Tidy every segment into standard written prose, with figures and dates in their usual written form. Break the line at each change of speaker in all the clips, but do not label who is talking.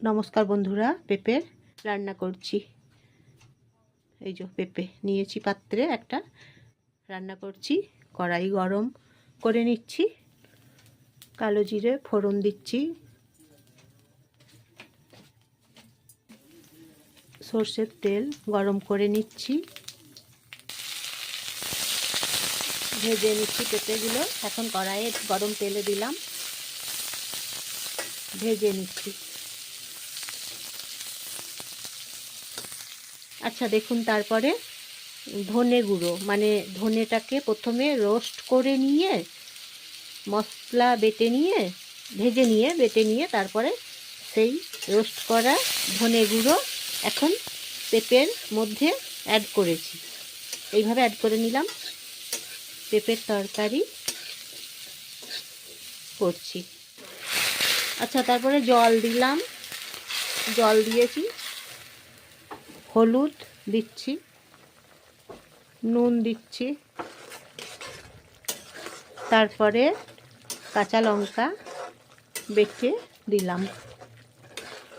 নমস্কার বন্ধুরা, পেঁপের রান্না করছি। এই যে পেঁপে নিয়েছি পাত্রে একটা, রান্না করছি। কড়াই গরম করে নিচ্ছি, কালো জিরে ফোড়ন দিচ্ছি, সর্ষের তেল গরম করে নিচ্ছি, ভেজে নিচ্ছি পেঁপেগুলো। এখন কড়াইয়ে গরম তেলে দিলাম, ভেজে নিচ্ছি। আচ্ছা দেখুন, তারপরে ধনে গুঁড়ো, মানে ধনেটাকে প্রথমে রোস্ট করে নিয়ে, মশলা বেটে নিয়ে, ভেজে নিয়ে বেটে নিয়ে, তারপরে সেই রোস্ট করা ধনে গুঁড়ো এখন পেঁপের মধ্যে অ্যাড করেছি। এইভাবে অ্যাড করে নিলাম, পেঁপের তরকারি করছি। আচ্ছা, তারপরে জল দিলাম, জল দিয়েছি, হলুদ দিচ্ছি, নুন দিচ্ছি, তারপরে কাঁচা লঙ্কা বেটে দিলাম।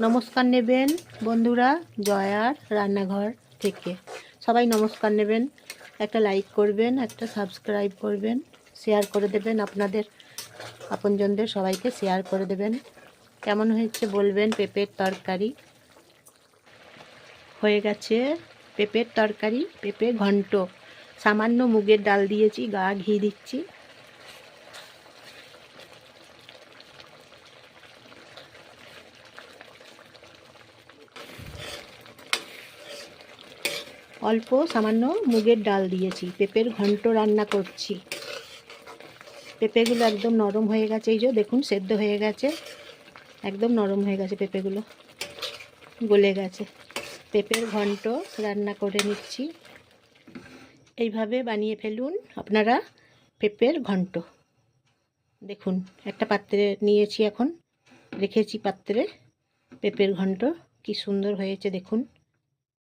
নমস্কার নেবেন বন্ধুরা জয়ার রান্নাঘর থেকে। সবাই নমস্কার নেবেন, একটা লাইক করবেন, একটা সাবস্ক্রাইব করবেন, শেয়ার করে দেবেন, আপনাদের আপনজনদের সবাইকে শেয়ার করে দেবেন। কেমন হয়েছে বলবেন। পেঁপের তরকারি হয়ে গেছে, পেঁপের তরকারি, পেঁপে ঘন্ট। সামান্য মুগের ডাল দিয়েছি, গা ঘি দিচ্ছি। অল্প সামান্য মুগের ডাল দিয়েছি, পেঁপের ঘন্ট রান্না করছি। পেঁপেগুলো একদম নরম হয়ে গেছে, এই যে দেখুন সেদ্ধ হয়ে গেছে, একদম নরম হয়ে গেছে, পেঁপেগুলো গলে গেছে। পেঁপের ঘন্ট রান্না করে নিচ্ছি। এইভাবে বানিয়ে ফেলুন আপনারা পেঁপের ঘন্ট। দেখুন একটা পাত্রে নিয়েছি, এখন রেখেছি পাত্রে। পেঁপের ঘন্ট কি সুন্দর হয়েছে দেখুন।